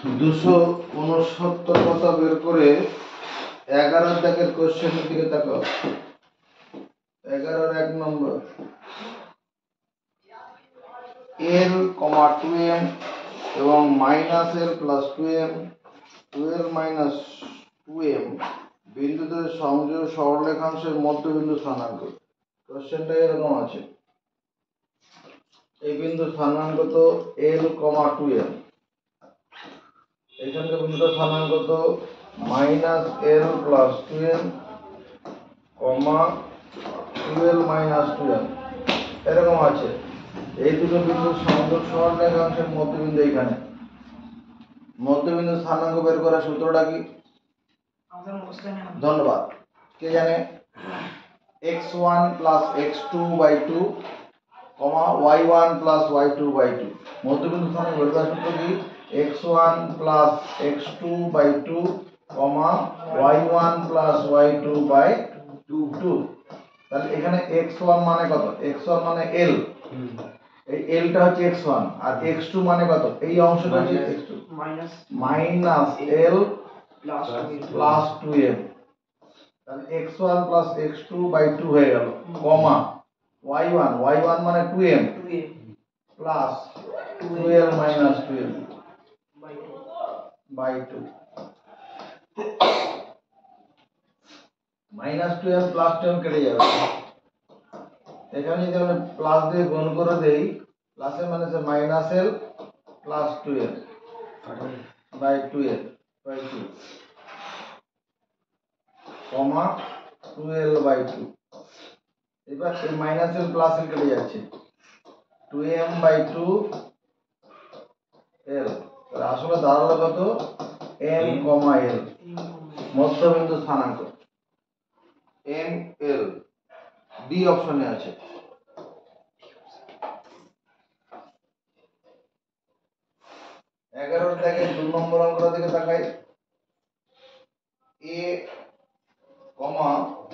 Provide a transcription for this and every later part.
269 কথা বের করে 11 দাগের কোশ্চেনের দিকে তাকাও। 11 1 নম্বর l, 2m এবং -l + 2m 12 - 2m বিন্দুদের সংযোগ সরলরেখাংশের মধ্যবিন্দু স্থানাঙ্ক। কোশ্চেনটা এরকম আছে, এই বিন্দু স্থানাঙ্ক তো l, 2m, এখানকার বিন্দুটা স্থানাঙ্ক তো -l + 2m, 12 - 2m এরকম আছে। এই দুটো বিন্দুর সংযোগ সরলরেখাংশের মধ্যবিন্দু এইখানে। মধ্যবিন্দু স্থানাঙ্ক বের করার সূত্রটা কি? ধন্যবাদ। কে জানে? x1 + x2/2, y1 + y2/2। মধ্যবিন্দু স্থানাঙ্ক বের করার সূত্র কি? x1 + x2/2, y1 + y2/2। তাহলে এখানে x1 মানে কত? x1 মানে l, এই lটা হচ্ছে x1, আর x2 মানে কত? এই অংশটা হচ্ছে x2 -l + 2m। তাহলে x1 + x2/2 হয়ে গেল, y1 মানে 2m plus 2l - 2m by 2 -2m + 2m কেটে যাবে। এখানে যদি আমরা প্লাস দিয়ে গুণ করে দেই, প্লাসের মানে হচ্ছে -l + 2m by 2l by 2 2l/2। এবার এই -l + l কেটে যাচ্ছে, 2m/2 l। তাহলে আসলে দাঁড়ালো কত? m, l। মধ্যবিন্দু স্থানাঙ্ক m l, ডি অপশনে আছে। এগারোর দাগে 2 নম্বর অঙ্কটা দিকে তাকাই। a,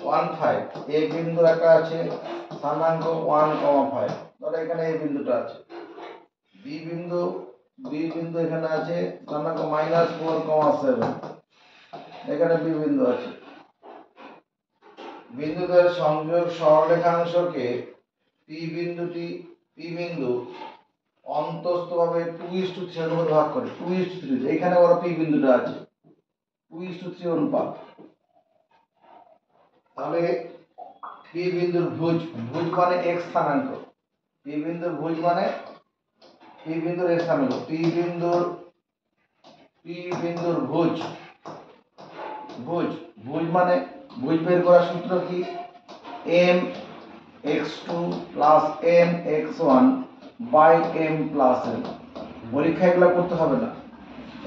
15, এই বিন্দু একটা আছে স্থানাঙ্ক 1, 5। ধরো এখানে এই বিন্দুটা আছে। b বিন্দু এখানে আছে স্থানাঙ্ক -4, 7। এখানে b বিন্দু আছে। বিন্দুদের সংযোগ সরলরেখাংশকে p বিন্দু অন্তস্থভাবে 2:3 অনুপাতে ভাগ করে। 2:3, এখানে বড় p বিন্দুটা আছে 2:3 অনুপাত। তাহলে p বিন্দুর ভুজ মানে x স্থানাঙ্ক, p বিন্দুর ভুজ মানে p বিন্দুর x স্থানাঙ্ক, p বিন্দুর ভুজ মানে ভুজ বের করার সূত্র কি? m x2 + n x1 / m + n। পরীক্ষা এগুলো করতে হবে না,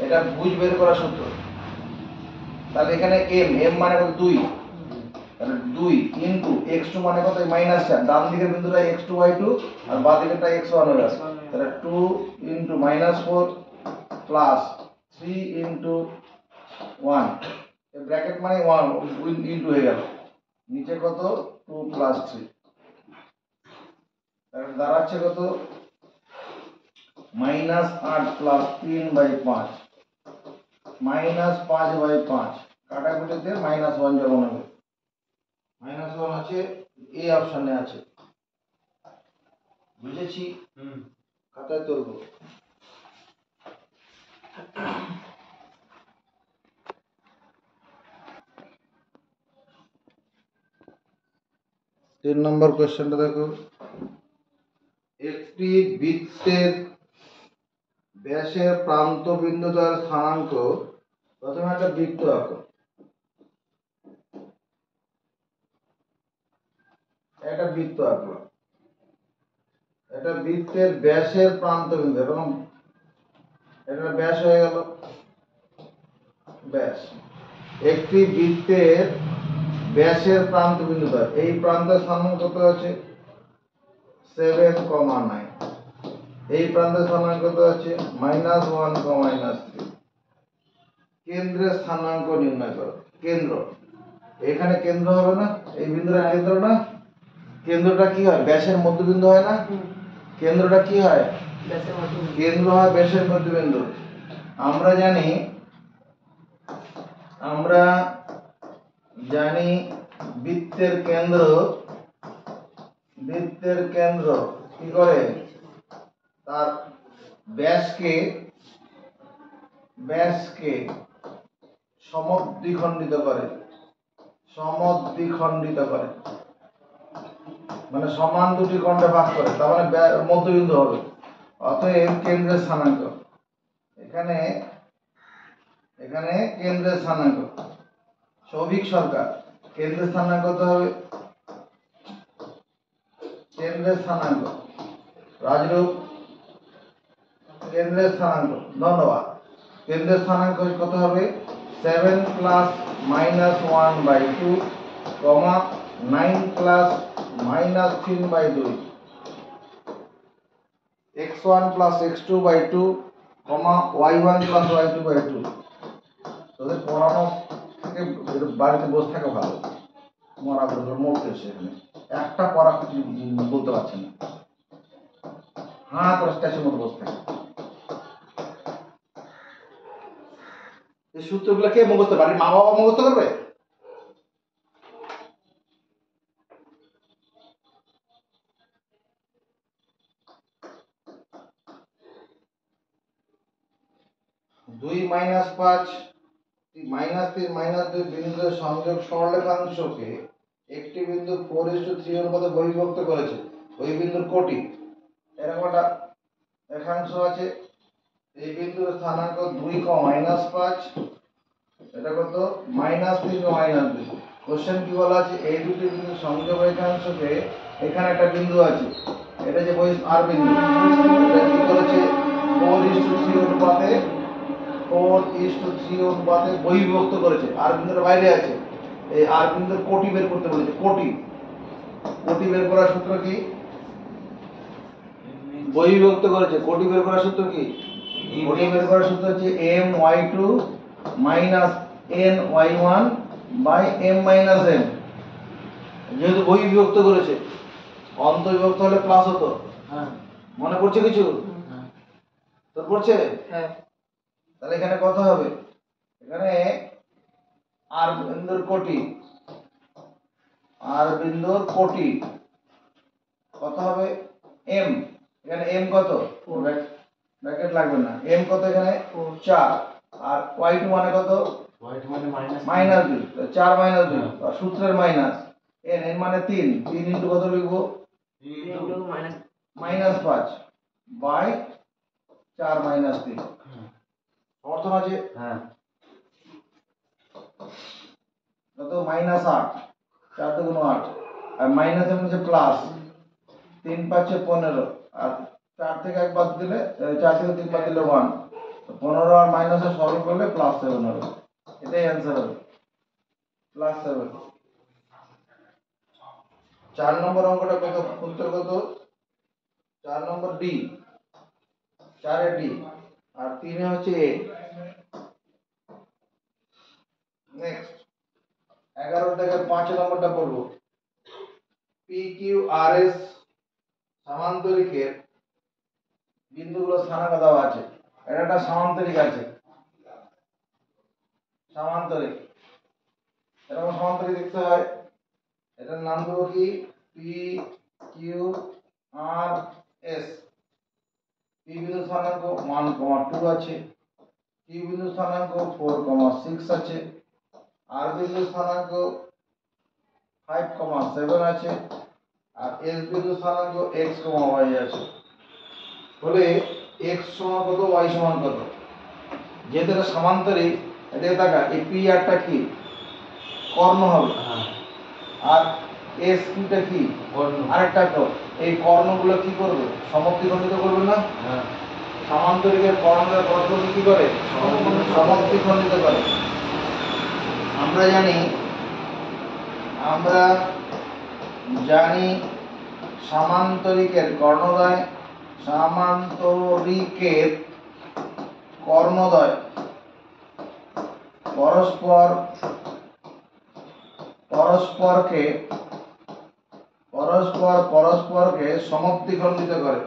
এটা ভুজ বের করার সূত্র। তাহলে এখানে m মানে কত? 2, তাহলে 2 ইনটু x2 মানে কত? -4। ডান দিকের বিন্দুটা x2/2 আর বাঁ দিকেরটা x1 হয়ে গেল। তাহলে 2 ইনটু -4 প্লাস 3 ইনটু 1, এই ব্র্যাকেট মানে 1 ইনটু হয়ে গেল। নিচে কত? 2 + 3। তাহলে দাঁড়াচ্ছে কত? -8 + 3/5, -5/5। কাটাকুটিতে -1 যখন হবে, -1 আছে, এই অপশনে আছে। বুঝেছি? খাতায় তুলব। তিন নম্বর কোশ্চেনটা দেখো। একটি বৃত্তের ব্যাসের প্রান্ত বিন্দুদ্বয়ের স্থানাঙ্ক। প্রথমে একটা বৃত্ত আঁকো। একটা বৃত্ত আঁকলাম, এটা বৃত্তের ব্যাসের প্রান্ত বিন্দু, এবং এটা ব্যাস হয়ে গেল ব্যাস। একটি বৃত্তের ব্যাসের প্রান্ত বিন্দু দ্বয়, এই প্রান্তের স্থানাঙ্ক কত আছে? 7, 9। এই প্রান্তের স্থানাঙ্ক কত আছে? -1, -3। কেন্দ্রের স্থানাঙ্ক নির্ণয় করো। কেন্দ্র, এখানে কেন্দ্র হবে না? এই বিন্দুটা কেন্দ্র না? কেন্দ্রটা কি হয়? ব্যাসের মধ্যবিন্দু হয় না? কেন্দ্রটা কি হয়? কেন্দ্র হয় ব্যাসের মধ্যবিন্দু। আমরা জানি বৃত্তের কেন্দ্র কি করে, তার ব্যাসকে সমদ্বিখণ্ডিত করে, মানে সমান দুটি খণ্ডে ভাগ করে, তার মানে মধ্যবিন্দু হবে। অতএব কেন্দ্রের স্থানাঙ্ক, এখানে কেন্দ্রের স্থানাঙ্ক, সৌভিক সরকার কেন্দ্রের স্থানাঙ্ক কত হবে, কেন্দ্রের স্থানাঙ্ক, রাজরূপ কেন্দ্রের স্থানাঙ্ক, ধন্যবাদ। কেন্দ্রের স্থানাঙ্ক কত হবে, 7 প্লাস মাইনাস 1/2 কমা 9 plus minus 3/2, x1 plus x2/2 কমা y1 প্লাস y2/2। তোদের পড়ানো থেকে বাড়িতে বসে থাকা ভালো, মরা করে মরতে সেখানে একটা পড়া কিছু বলতে পারছে না, করে স্ট্যাচুর মতো বসে থাকে। এই সূত্রগুলো কে মুখস্থ, বাড়ির মা বাবা মুখস্থ করবে? দুই মাইনাস 5 মাইনাস 3 মাইনাস 2 বিন্দুর সংযোগ সরলরেখাংশকে একটি বিন্দু 4:3 অনুপাতে বহির্বিভক্ত করেছে। ওই বিন্দুর কোটি, এরকম একটা রেখাংশ আছে, এই বিন্দুর স্থানাঙ্ক 2 মাইনাস 5, এটা কত মাইনাস 3 মাইনাস 2। কোশ্চেন কি বলা আছে, এই দুটি বিন্দু সংযোগ রেখাংশকে, এখানে একটা বিন্দু আছে, এটা যে আর বিন্দু, এটা কি করেছে 4:3 অনুপাতে 4:3 অনুপাতে বহির্বিভক্ত করেছে, আর বিন্দুর বাইরে আছে। এই আর বিন্দুর কোটি বের করতে বলেছে, কোটি বের করার সূত্র কি, বহির্বিভক্ত করেছে, কোটি বের করার সূত্র কি, কোটি বের করার সূত্র হচ্ছে my2 minus ny1 by m minus n। যেহেতু বহির্বিভক্ত করেছে, অন্তর্বিভক্ত হলে প্লাস হতো। হ্যাঁ, মনে পড়ছে কিছু? হ্যাঁ, তোর পড়ছে? হ্যাঁ। তাহলে এখানে কত হবে, এখানে আর বিন্দুর কোটি কত হবে, m, এখানে m কত, ব্র্যাকেট লাগবে না, m কত এখানে 4, আর y2 মানে কত, y2 মানে মাইনাস 2, 4 মাইনাস 2, আর সূত্রের মাইনাস, n মানে 3 ইনটু কত লিখবো, ইনটু মাইনাস 5 বাই 4 মাইনাস 3। সমর্থন আছে? হ্যাঁ। কত মাইনাস 8, 4 দুগুণ 8, আর মাইনাস এর মধ্যে প্লাস, 3 5 15, আর 4 থেকে 1 বাদ দিলে, 4 থেকে 3 বাদ দিলে 1, 15 আর মাইনাসে সরল করলে প্লাস 7 হবে। এটাই অ্যান্সার হবে, প্লাস 7। 4 নম্বর অঙ্কটা কত, উত্তর কত, 4 নম্বর ডি, 4 এ ডি, আর 3 এ হচ্ছে এ। নেক্সট 11 থেকে 5 নম্বরটা পড়বো। PQRS সমান্তরিকের বিন্দুগুলো স্থানাঙ্ক দেওয়া আছে, এটা একটা সমান্তরিক আছে, সমান্তরিক, এরকম সমান্তরিক দেখতে হয়, এটার নাম দেবো কি PQRS। P বিন্দু স্থানাঙ্ক 1,2 আছে, Q বিন্দু স্থানাঙ্ক 4,6 আছে, R বিন্দু স্থানাঙ্ক 5,7 আছে, আর S বিন্দু স্থানাঙ্ক x, y আছে। বলে x সমান কত, y সমান কত, যেহেতু এটা সমান্তরিক, এদিকে তাকা, এই P আরটা কি, কর্ণ হবে, আর S কিটা কি, কর্ণ, আরেকটা তো, এই কর্ণগুলো কি করবে, সমদ্বিখণ্ডিত করবে না? হ্যাঁ, সমান্তরিকের কর্ণগুলো পরস্পর কি করে, সমদ্বিখণ্ডিত করে। আমরা জানি সামান্তরিকের কর্ণদ্বয় পরস্পরকে সমদ্বিখণ্ডিত করে,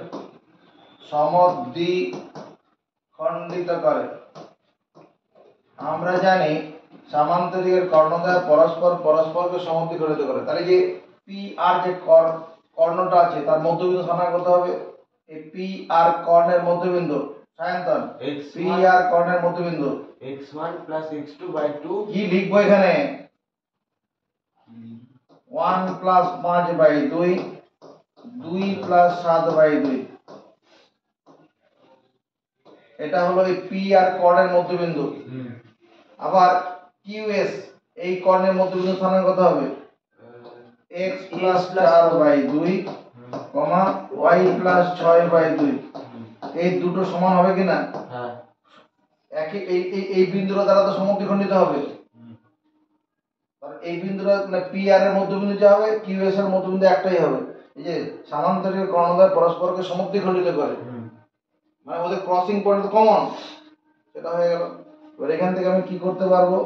আমরা জানি সামান্তরিকের কর্ণদ্বয় পরস্পর পরস্পরকে সমদ্বিখণ্ডিত করে, তাহলে যে পি আর যে কর্ণটা আছে তার মধ্যবিন্দু স্থানাঙ্ক কত হবে? এই পি আর কর্ণের মধ্যবিন্দু সায়ন্তন পি আর কর্ণের মধ্যবিন্দু x1 plus x2 by 2 কি লিখবো এখানে? 1 প্লাস 5 বাই 2 2 প্লাস 7 বাই 2, এটা হলো এই পি আর কর্ণের মধ্যবিন্দু। আবার কিউএস এই কর্ণের মধ্যবিন্দু স্থানাঙ্ক কত হবে? x plus 4 by 2 comma y plus 6 by 2, এই দুটো সমান হবে কিনা? হ্যাঁ, একই এই বিন্দুটা দ্বারা তো সমদ্বিখণ্ডিত হবে। এই বিন্দুটা মানে পি আর এর মধ্যবিন্দু যা হবে কিউএস এর মধ্যবিন্দু একটাই হবে। এই যে সামান্তরিক কর্ণদ্বয় পরস্পরকে সমদ্বিখণ্ডিত করে, মানে ওদের ক্রসিং পয়েন্ট তো কমন, সেটা হয়ে গেল। এবার এখান থেকে আমি কি করতে পারবো?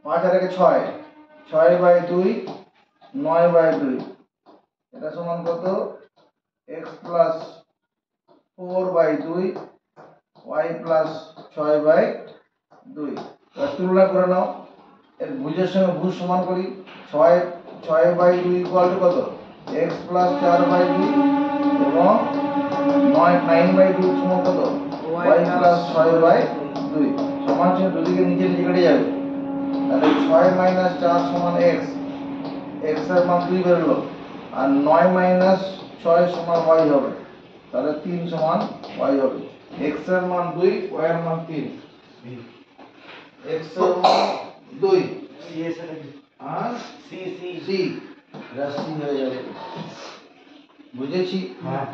5 আর 1 6, 6 বাই 2 9 বাই 2, এটা সমান কত? x plus 4 by 2 y plus 6 by 2। এবার তুলনা করে নাও, এর ভুজের সঙ্গে ভুজ সমান করি। 6 বাই 2 ইকুয়াল টু কত? x প্লাস 4 বাই 2 এবং 9 বাই 2 সমান কত? y plus 6 by 2। সমান চিহ্ন দুদিকে নিচে নিচে কেটে যাবে, তাহলে 6 মাইনাস 4 সমান x, x এর মান 2 বেরোলো, আর 9 মাইনাস 6 সমান y হবে, তাহলে 3 সমান y হবে। x এর মান 2, y এর মান 3, x এর মান 2 c এর সাথে আর c c রাশি হয়ে যাবে। বুঝেছি? হ্যাঁ,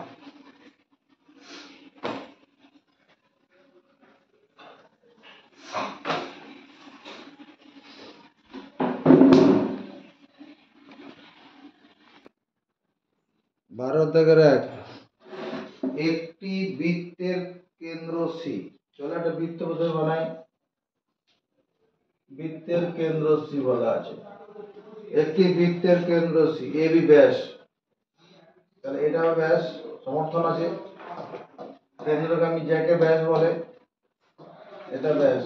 বারো দাগের 1, একটি বৃত্তের কেন্দ্র সি। চলো একটা বৃত্ত প্রথমে বানাই। বৃত্তের কেন্দ্র সি বলা আছে, একটি বৃত্তের কেন্দ্র সি, এ বি ব্যাস, তাহলে এটা ব্যাস সমর্থন আছে, কেন্দ্রগামী যাকে ব্যাস বলে, এটা ব্যাস।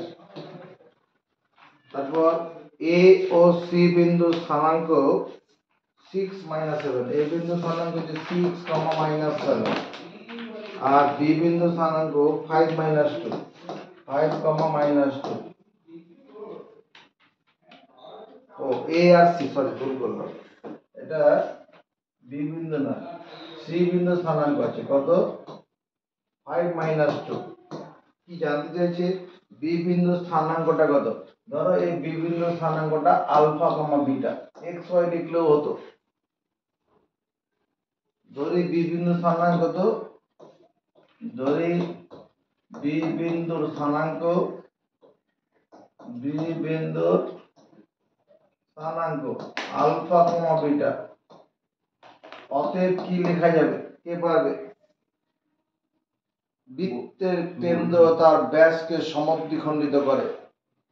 তারপর এ ও সি বিন্দু স্থানাঙ্ক 6 মাইনাস 7, এ বিন্দু স্থানাঙ্ক হচ্ছে 6, মাইনাস 7, আর বি বিন্দু স্থানাঙ্ক 5 মাইনাস 2, 5, মাইনাস 2। ও এ আর সি, সরি ভুল করলাম, এটা বি বিন্দু না, সি বিন্দু স্থানাঙ্ক আছে কত? 5 মাইনাস 2। কি জানতে চাইছে? বি বিন্দু স্থানাঙ্কটা কত? ধরো এই বি বিন্দু স্থানাঙ্কটা alpha comma beta, X Y লিখলেও হতো। ধরি বি বিন্দু স্থানাঙ্ক কত? ধরি বি বিন্দুর স্থানাঙ্ক, বি বিন্দুর স্থানাঙ্ক আলফা কমা বিটা, অতএব কি লেখা যাবে? কে পারবে? বৃত্তের কেন্দ্র তার ব্যাসকে সমদ্বিখণ্ডিত করে,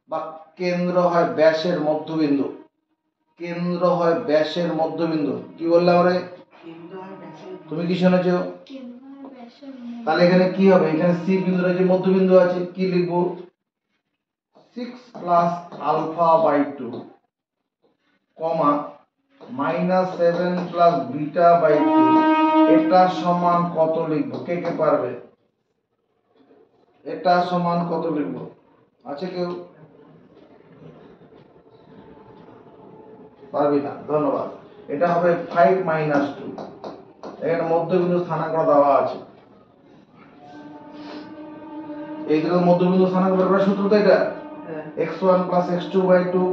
বা কেন্দ্র হয় ব্যাসের মধ্যবিন্দু, কেন্দ্র হয় ব্যাসের মধ্যবিন্দু। কি বললাম রে? তুমি কি শুনেছো? তাহলে এখানে কি হবে? এখানে সি বিন্দুর যে মধ্যবিন্দু আছে, কি লিখবো? 6 plus alpha by 2 comma minus 7 plus beta by 2, এটা সমান কত লিখবো? কে কে পারবে? এটা সমান কত লিখবো? আছে কেউ? পারবি না, ধন্যবাদ। এটা হবে 5 মাইনাস 2, এখানে মধ্যবিন্দু স্থানাঙ্ক দেওয়া আছে, এই দুটো মধ্যবিন্দু স্থানাঙ্ক বের করার সূত্র তো এটা, x1 plus x2 by 2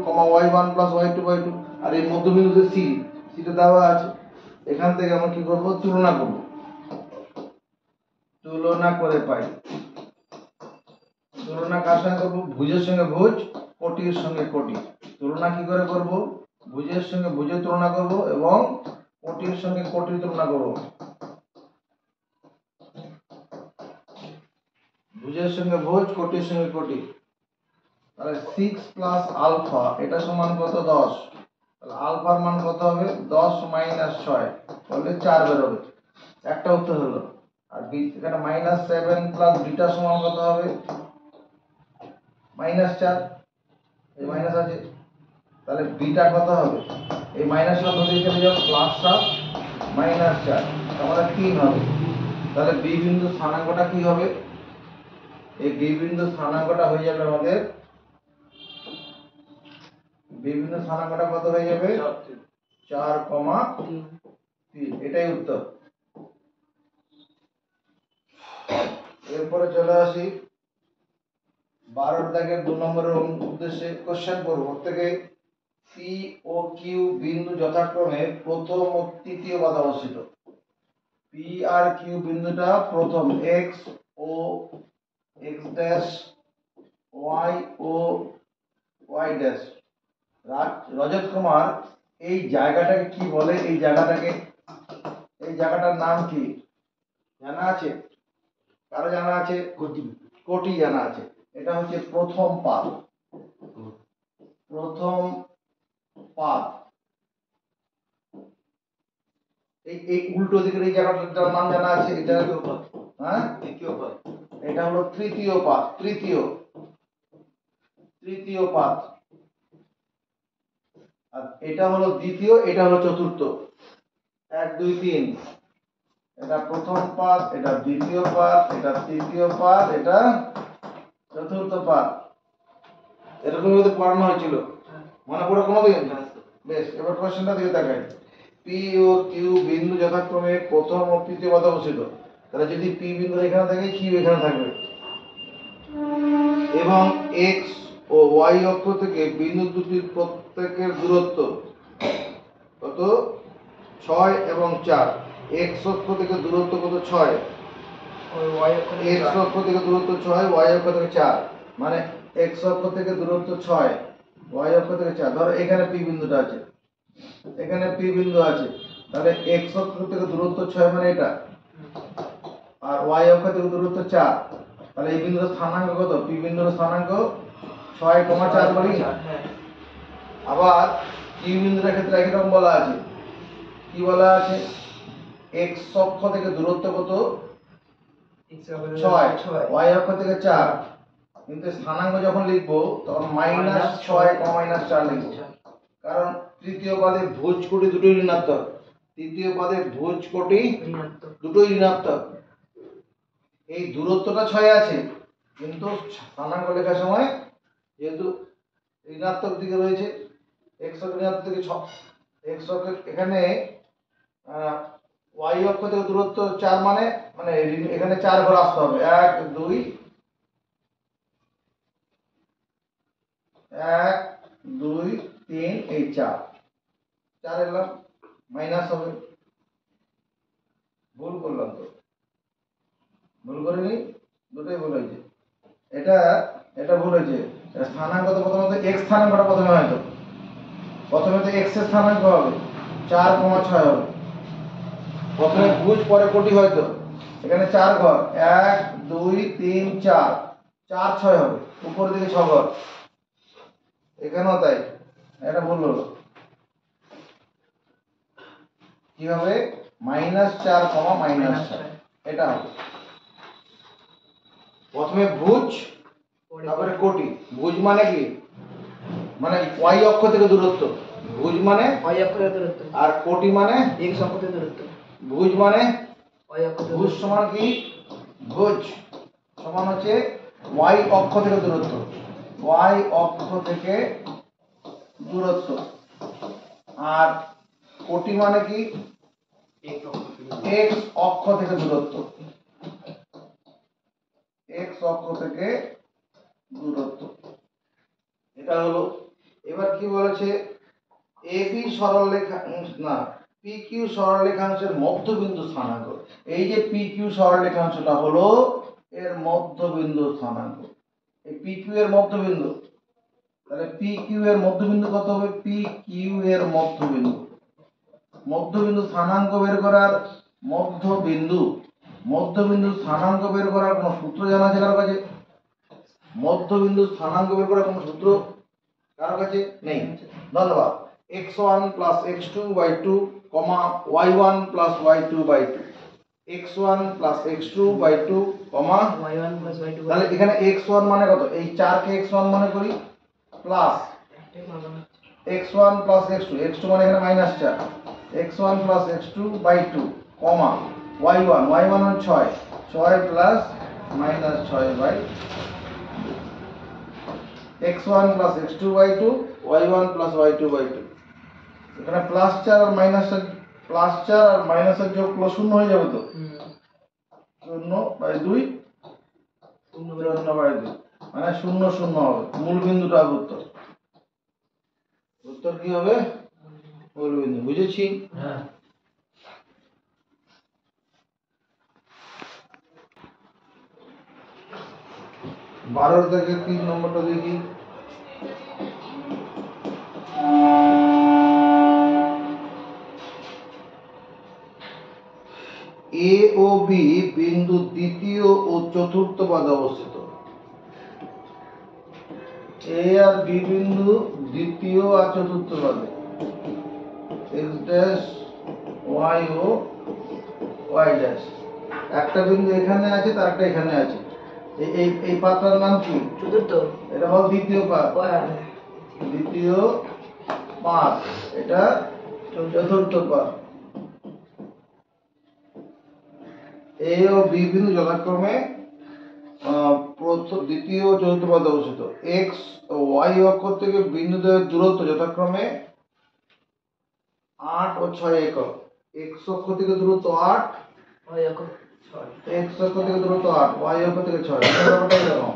y1 plus y2 by 2, আর এই মধ্যবিন্দুতে c, সিটা দেওয়া আছে। এখান থেকে আমরা কি করব? তুলনা করব, তুলনা করে পাই। তুলনা কার সঙ্গে করব? ভুজের সঙ্গে ভুজ, কোটির সঙ্গে কোটি। তুলনা কি করে করব? ভুজের সঙ্গে ভুজের তুলনা করব এবং কোটির সঙ্গে কোটির তুলনা করব। ভুজের সঙ্গে ভুজ, কোটির সঙ্গে কোটি, তাহলে 6 প্লাস আলফা এটা সমান কত? 10। তাহলে আলফার মান কত হবে? 10 মাইনাস 6 করলে 4 বের হবে, একটা উত্তর হলো। আর এখানে মাইনাস 7 প্লাস বিটা সমান কত হবে? -4, এই মাইনাস আছে, তাহলে বিটা কত হবে? এই মাইনাস শব্দ দিয়ে চলে যাও, +7 -4, তাহলে 3 হবে। তাহলে বি বিন্দু স্থানাঙ্কটা কি হবে? এই বি বিন্দু স্থানাঙ্কটা হয়ে যাবে আমাদের, বি বিন্দু স্থানাঙ্কটা কত হয়ে যাবে? 4,3। এটাই উত্তর। এরপরে চলে আসি 12 দাগের 2 নম্বরের উদ্দেশ্যে কোশ্চেন করব। প্রত্যেকে পি ও কিউ বিন্দু যথাক্রমে প্রথম ও তৃতীয় বাধা অবস্থিত। পি আর কিউ বিন্দুটা প্রথম, এক্স ও এক্স ড্যাশ, ওয়াই ও ওয়াই ড্যাশ। রজত কুমার এই জায়গাটাকে কি বলে? এই জায়গাটার নাম কি জানা আছে? কারো জানা আছে? কোটি জানা আছে। এটা হচ্ছে প্রথম পাদ। প্রথম পাদ। এই উল্টো দিকের এই জায়গাটার নাম জানা আছে? এটা হ্যাঁ, এটা হলো তৃতীয় পাদ। তৃতীয় পাদ। আর এটা হলো দ্বিতীয়, এটা হলো চতুর্থ। 1 2 3, এটা প্রথম পাদ, এটা দ্বিতীয় পাদ, এটা তৃতীয় পাদ, এটা চতুর্থ পাদ। এরকম ভাবে পড়ানো হয়েছিল, মনে পড়ে কোনোদিন? বেশ, এবার কোশ্চেনটা দিকে তাকাই। পি ও কিউ বিন্দু যথাক্রমে প্রথম ও তৃতীয় পাদে অবস্থিত। তাহলে যদি পি বিন্দু এখানে থাকে, কিউ এখানে থাকবে, এবং এক্স ও ওয়াই অক্ষ থেকে বিন্দু দুটির প্রত্যেকের দূরত্ব কত? 6 এবং 4। এক্স অক্ষ থেকে দূরত্ব কত? 6। এক্স অক্ষ থেকে দূরত্ব 6, ওয়াই অক্ষ থেকে 4। মানে এক্স অক্ষ থেকে দূরত্ব 6, ওয়াই অক্ষ থেকে 4। ধরো এখানে পি বিন্দুটা আছে, এখানে পি বিন্দু আছে, তাহলে এক্স অক্ষ থেকে দূরত্ব 6 মানে এটা, আর ওয়াই অক্ষ থেকে দূরত্ব 4। তাহলে এই বিন্দুর স্থানাঙ্ক কত? পি বিন্দুর স্থানাঙ্ক 6,4 বলি। আবার কিউ বিন্দুর ক্ষেত্রে একই রকম বলা আছে। কি বলা আছে? এক্স অক্ষ থেকে দূরত্ব কত? 6, ওয়াই অক্ষ থেকে 4। কিন্তু স্থানাঙ্ক যখন লিখবো তখন -6, -4 লিখবো, কারণ তৃতীয় পদে ভুজ কোটি দুটোই ঋণাত্মক। তৃতীয় পদে ভুজ কোটি দুটোই ঋণাত্মক। এই দূরত্বটা 6 আছে, কিন্তু স্থানাঙ্ক লেখার সময় যেহেতু ঋণাত্মক দিকে রয়েছে, এক্স অক্ষ ঋণাত্মক দিকে 6, এক্স অক্ষ এখানে ওয়াই অক্ষ থেকে দূরত্ব 4 মানে এখানে 4 ঘর আসতে হবে। 1 2 1 2 3, এই 4 এলাম, মাইনাস হবে। ভুল করলাম তো? ভুল করিনি? দুটোই ভুল হয়েছে। এটা ভুল হয়েছে। স্থানাঙ্ক তো প্রথমত এক্স স্থানাঙ্কটা প্রথমে হয়তো, প্রথমে তো এক্স এর স্থানাঙ্ক হবে 4,6 হবে। প্রথমে ভুজ পরে কোটি হয়তো, এখানে 4 ঘর, 1 2 3 4, 4 6 হবে, উপরের দিকে 6 ঘর, এখানেও তাই। এটা ভুল হলো। কি হবে? -4, -4, এটা হবে। প্রথমে ভুজ, তারপরে কোটি। ভুজ মানে কি? মানে ওয়াই অক্ষ থেকে দূরত্ব। ভুজ মানে ওয়াই অক্ষ থেকে দূরত্ব, আর কোটি মানে এক্স অক্ষ থেকে দূরত্ব। ভুজ মানে ওয়াই অক্ষ থেকে ভুজ সমান কি? ভুজ সমান হচ্ছে ওয়াই অক্ষ থেকে দূরত্ব। ওয়াই অক্ষ থেকে দূরত্ব। আর কোটি মানে কি? এক্স অক্ষ থেকে দূরত্ব। এক্স অক্ষ থেকে দূরত্ব। এটা হলো। এবার কি বলেছে? এবি সরলরেখা না পি কিউ সরলরেখাংশের মধ্যবিন্দু স্থানাঙ্ক। এই যে পি কিউ সরলরেখাংশটা হলো এর মধ্যবিন্দু স্থানাঙ্ক। এই পি কিউ এর মধ্যবিন্দু, তাহলে পি কিউ এর মধ্যবিন্দু কত হবে? পি কিউ এর মধ্যবিন্দু। মধ্যবিন্দু স্থানাঙ্ক বের করার মধ্যবিন্দু স্থানাঙ্ক বের করার কোনো সূত্র জানা আছে কারো কাছে? মধ্যবিন্দু স্থানাঙ্ক বের করার কোনো সূত্র কারো কাছে নেই? ধন্যবাদ। x1 + x2/2, y1 + y2/2, x1 plus x2 by 2 comma y1 plus y2 তাহলে এখানে x1 মানে কত, এই 4 কে x1 মনে করি plus x1 plus x2, x2 মানে এখানে minus 4, x1 plus x2 by 2 comma y1 মানে 6, 6 plus minus 6 by x1 plus x2 by 2, y1 plus y2 by 2। এখানে প্লাস 4 আর মাইনাসের যোগ প্লাস শূন্য হয়ে যাবে তো, 0 বাই 2 0 বাই 2 মানে 0 0 হবে, মূল বিন্দুটা হবে উত্তর। উত্তর কি হবে? মূল বিন্দু। বুঝেছি? হ্যাঁ। 12 থেকে 3 নম্বরটা দেখি। এ ও বি বিন্দু দ্বিতীয় ও চতুর্থ পদে অবস্থিত। এ আর বি বিন্দু দ্বিতীয় আর চতুর্থ পদে, x ড্যাশ y ও y ড্যাশ। একটা বিন্দু এখানে আছে, তার একটা এখানে আছে। এই পাতার নাম কি? চতুর্থ। এটা হলো দ্বিতীয় পাত, হ্যাঁ। দ্বিতীয় পাত, এটা চতুর্থ পাত। এ ও বি বিন্দু যথাক্রমে দ্বিতীয় ও চতুর্থ পদে অবস্থিত। x ও y অক্ষ থেকে বিন্দুদ্বয়ের দূরত্ব যথাক্রমে 8 ও 6 একক। x অক্ষ থেকে দূরত্ব 8, y অক্ষ 6। x অক্ষ থেকে দূরত্ব 8, y অক্ষ থেকে 6। এটা ব্যাপারটা এরকম,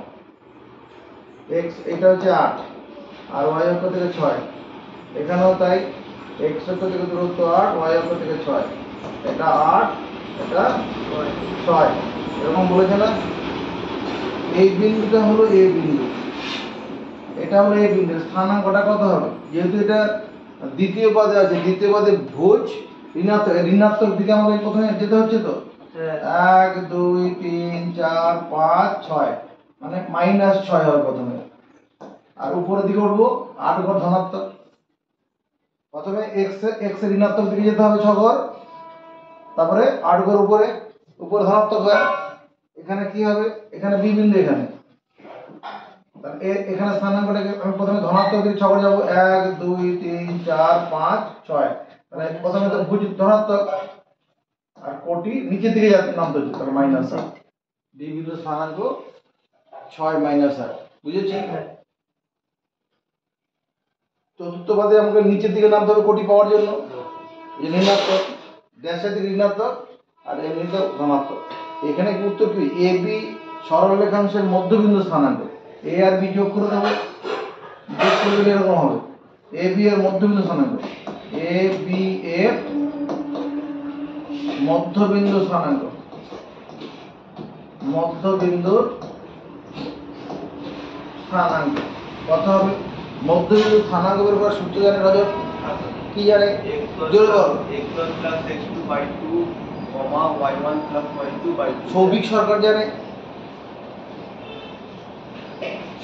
x এটা হচ্ছে 8 আর y অক্ষ থেকে 6। এখানেও তাই, x অক্ষ থেকে দূরত্ব 8, y অক্ষ থেকে 6। এটা 8, এটা 6, এরকম বলেছে না? এই বিন্দুটা হলো এ বিন্দু, এটা হলো এ বিন্দু। স্থানাঙ্কটা কত হবে? যেহেতু এটা দ্বিতীয় পদে আছে, দ্বিতীয় পদে ভুজ ঋণাত্মক দিকে আমাদের প্রথমে যেতে হচ্ছে তো। 1 2 3 4 5 6 মানে -6 হবে প্রথমে, আর উপরের দিকে উঠবো 8 ঘর ধনাত্মক। প্রথমে x এর ঋণাত্মক দিকে যেতে হবে 6 ঘর, তারপরে 8 ঘর উপরে ধনাত্মক হয়। এখানে কি হবে? এখানে বি বিন্দু, এখানে তাহলে এখানে স্থানাঙ্কটাকে আমি প্রথমে ধনাত্মক দিকে 6 ঘর যাব, 1 2 3 4 5 6। তাহলে প্রথমে তো ভুজ ধনাত্মক আর কোটি নিচের দিকে নামতে হচ্ছে, তাহলে মাইনাস 8। বি বিন্দু স্থানাঙ্ক 6 - 8। বুঝেছি? চতুর্থ পদে আমাকে নিচের দিকে নামতে হবে কোটি পাওয়ার জন্য, এই ঋণাত্মক, ড্যাশের দিকে ঋণাত্মক আর এমনিতে ধনাত্মক। এখানে কি উত্তর কি? এ বি সরলরেখাংশের মধ্যবিন্দু স্থানাঙ্ক। এ আর বি যোগ করে দেবো, যোগ করলে এরকম হবে, এ বি এর মধ্যবিন্দু স্থানাঙ্ক, এ বি এর মধ্যবিন্দু স্থানাঙ্ক, মধ্যবিন্দুর স্থানাঙ্ক কত হবে? মধ্যবিন্দু স্থানাঙ্ক বের করার সূত্র জানে রজত? কি জানে? জোরে বল। x1 plus x2 by 2, y1 plus y2 by 2। Souvik সরকার জানে?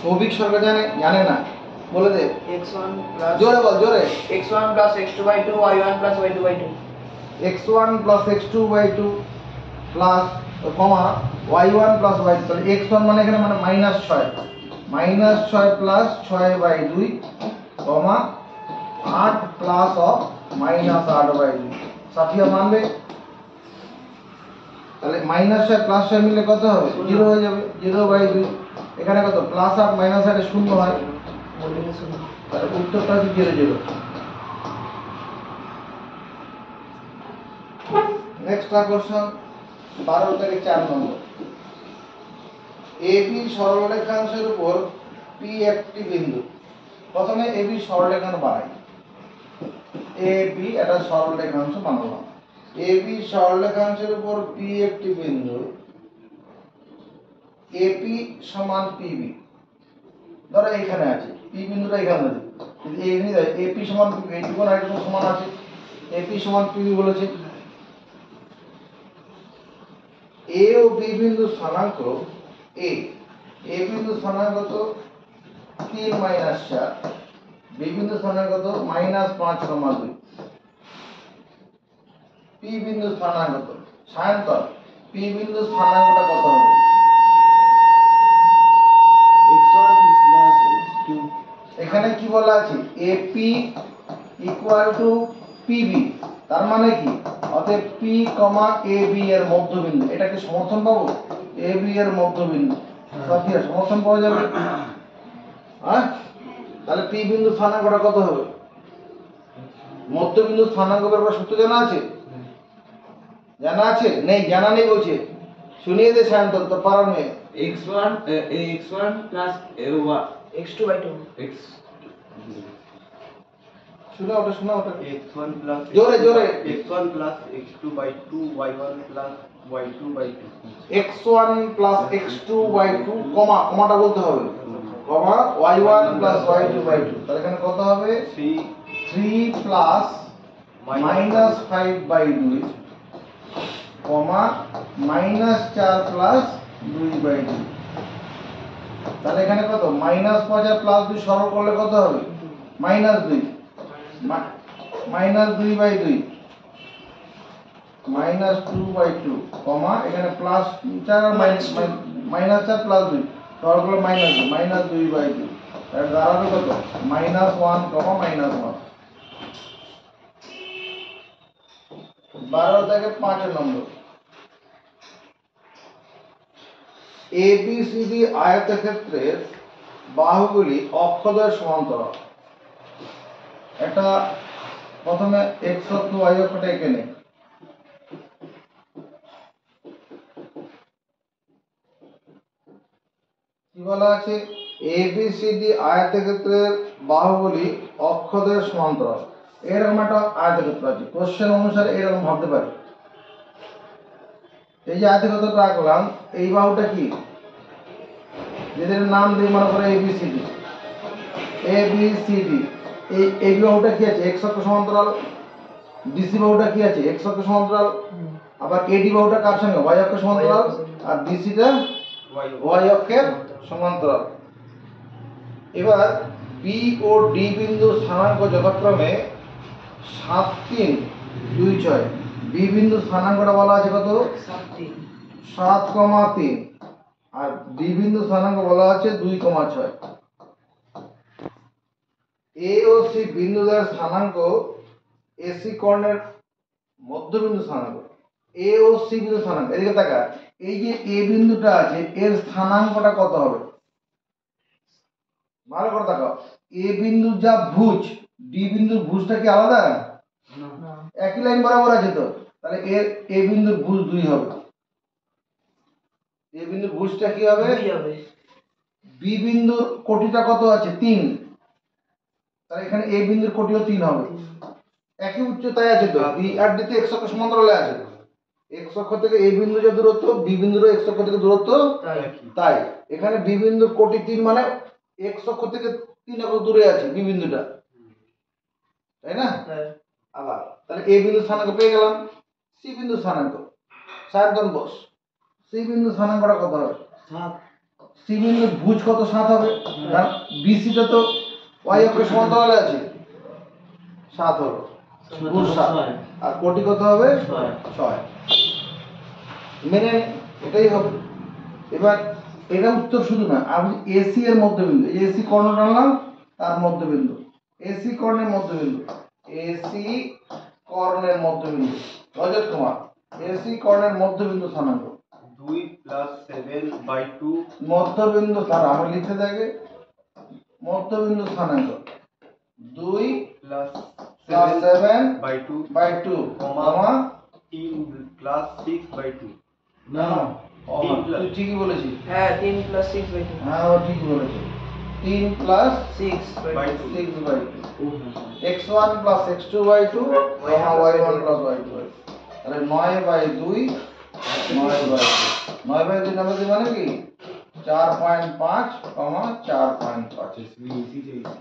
সৌভিক সরকার জানে? জানে না? বলে দে। x1 প্লাস জোরে বল, জোরে। x1 plus x2 by 2, y1 plus y2 by 2। x1 plus x2 by 2 plus comma y1 plus y2। তাহলে x1 মানে এখানে মানে -6, -6 plus 6 by 2 comma 8 plus of -8 by 2। Safia মানবে? তাহলে -6 প্লাস 6 মিলে কত হবে? 0 হয়ে যাবে, 0 বাই 2। এখানে কত? প্লাস 8 -8 এ 0 হয়, তাহলে উত্তরটা হচ্ছে 0 0। নেক্সট কোশ্চেন 12 থেকে 4 নম্বর। AB সরলরেখাংশের উপর P একটি বিন্দু। প্রথমে AB সরলরেখাংশ বানাই। AB এটা সরলরেখাংশ বানালাম। AB সরলরেখাংশের উপর P একটি বিন্দু, AP সমান PB। ধরো এখানে আছে, P বিন্দুটা এখানে আছে, যদি এখানে যায় AP সমান PB, এইটুকু না এইটুকু সমান আছে, AP সমান PB বলেছে। A ও B বিন্দু স্থানাঙ্ক A, A বিন্দু স্থানাঙ্ক কত? 3 - 4, B বিন্দু স্থানাঙ্ক কত? -5, -2। P বিন্দু স্থানাঙ্ক কত? সায়ন্তন পি বিন্দু স্থানাঙ্কটা কত হবে? x1 plus x2 এখানে কি বলা আছে? এপি ইকুয়াল টু পিবি, তার মানে কি? অতএব পি কমা এ বি এর মধ্যবিন্দু, এটা কি সমর্থন পাবো? এ বি এর মধ্যবিন্দু কি সমর্থন পাওয়া যাবে? হ্যাঁ, তাহলে পি বিন্দু স্থানাঙ্কটা কত হবে? মধ্যবিন্দু স্থানাঙ্ক বের সূত্র জানা আছে? জানা আছে? নেই, জানা নেই বলছে। শুনিয়ে দে সায়ন্তন, তো পারার মেয়ে। x1 x1 plus x2 by 2 x শোনা ওটা, শোনা ওটা। x1 plus জোরে, জোরে। x1 plus x2 by 2 y1 plus y2 by 2 x1 plus x2 by 2 কমা, কমাটা বলতে হবে, কমা y1 plus y2 by 2। তাহলে এখানে কত হবে? 3 plus minus 5 by 2 comma minus 4 plus 2 by 2। তাহলে এখানে কত? মাইনাস 5 আর প্লাস 2 সরল করলে কত হবে? Minus 2, minus 2 by 2 minus 2 by 2 কমা এখানে প্লাস 4 আর মাইনাস 4 প্লাস 2 সরল করলে মাইনাস 2 by 2। তাহলে দাঁড়াবে কত? মাইনাস 1 কমা মাইনাস 1। 12 থেকে 5 নম্বর। ABCD আয়তক্ষেত্রের বাহুগুলি অক্ষদ্বয়ের সমান্তরাল। এটা প্রথমে x অক্ষ y অক্ষটা এঁকে নেই। কি বলা আছে? ABCD আয়তক্ষেত্রের বাহুগুলি অক্ষদ্বয়ের সমান্তরাল। এরকম একটা আয়তক্ষেত্র আছে, কোশ্চেন অনুসারে এরকম ভাবতে পারি। এই যে আয়তক্ষেত্রটা রাখলাম, এই বাহুটা কি? যেদের নাম দিয়ে মনে করে এবিসিডি, এবিসিডি। এই এই বাহুটা কি আছে? এক্স অক্ষ সমান্তরাল। ডিসি বাহুটা কি আছে? এক্স অক্ষ সমান্তরাল। আবার এডি বাহুটা কার সঙ্গে? ওয়াই অক্ষ সমান্তরাল। আর ডিসিটা ওয়াই অক্ষের সমান্তরাল। এবার বি ও ডি বিন্দু স্থানাঙ্ক যথাক্রমে 7, 3, 2, 6। বি বিন্দু স্থানাঙ্কটা বলা আছে কত? 7,3। আর ডি বিন্দু স্থানাঙ্ক বলা আছে 2,6। এ ও সি বিন্দুদ্বয়ের স্থানাঙ্ক এসি কর্ণের মধ্যবিন্দু স্থানাঙ্ক। এ ও সি বিন্দু স্থানাঙ্ক, এদিকে তাকা। এই যে এ বিন্দুটা আছে, এর স্থানাঙ্কটা কত হবে? ভালো করে তাকাও। এ বিন্দু যা ভুজ, ডি বিন্দুর ভুজটা কি আলাদা? না, একই লাইন বরাবর আছে তো। তাহলে এর এ বিন্দুর ভুজ 2 হবে। এ বিন্দুর ভুজটা কি হবে? 2 হবে। বি বিন্দুর কোটিটা কত আছে? 3। তাহলে এখানে এ বিন্দুর কোটিও 3 হবে। একই উচ্চতায় আছে তো, বি আর ডি তে এক্স অক্ষ সমান্তরালে আছে। এক্স অক্ষ থেকে এ বিন্দু যে দূরত্ব, বি বিন্দুর এক্স অক্ষ থেকে দূরত্ব তাই। এখানে বি বিন্দুর কোটি 3 মানে এক্স অক্ষ থেকে 3 একক দূরে আছে বি বিন্দুটা, তাই না? আবার তাহলে এ বিন্দু স্থানাঙ্ক পেয়ে গেলাম। সি বিন্দু স্থানাঙ্ক, সায়ন্তন বস, সি বিন্দু স্থানাঙ্কটা কত হবে? 7 সি বিন্দুর ভুজ কত? 7 হবে। কারণ বিসিটা তো ওয়াই অক্ষের সমান্তরালে আছে। 7 হলো ভুজ 7। আর কোটি কত হবে? 6। মেনে এটাই হবে। এবার এটা উত্তর শুধু না, আমি এসি এর মধ্যবিন্দু, এসি কর্ণ টানলাম, তার মধ্যবিন্দু, এসি কর্ণের মধ্যবিন্দু, এসি কর্ণের মধ্যবিন্দু। রজত কুমার, এসি কর্ণের মধ্যবিন্দু স্থানাঙ্ক 2 plus 7 by 2 মধ্যবিন্দু স্থানাঙ্ক আমরা লিখতে থাকে। মধ্যবিন্দু স্থানাঙ্ক 2 plus plus 7 by 2 by 2 comma 3 plus 6 by 2 না তুই ঠিকই বলেছিস। হ্যাঁ 3 plus 6 by 2 হ্যাঁ ও ঠিক বলেছে। 3 plus 6 by by 2 6 by 2 x1 plus x2 by 2 y1 plus y2 by 2। তাহলে 9 by 2 9 by 2 9 by 2 মানে কি? 4.5 4.5।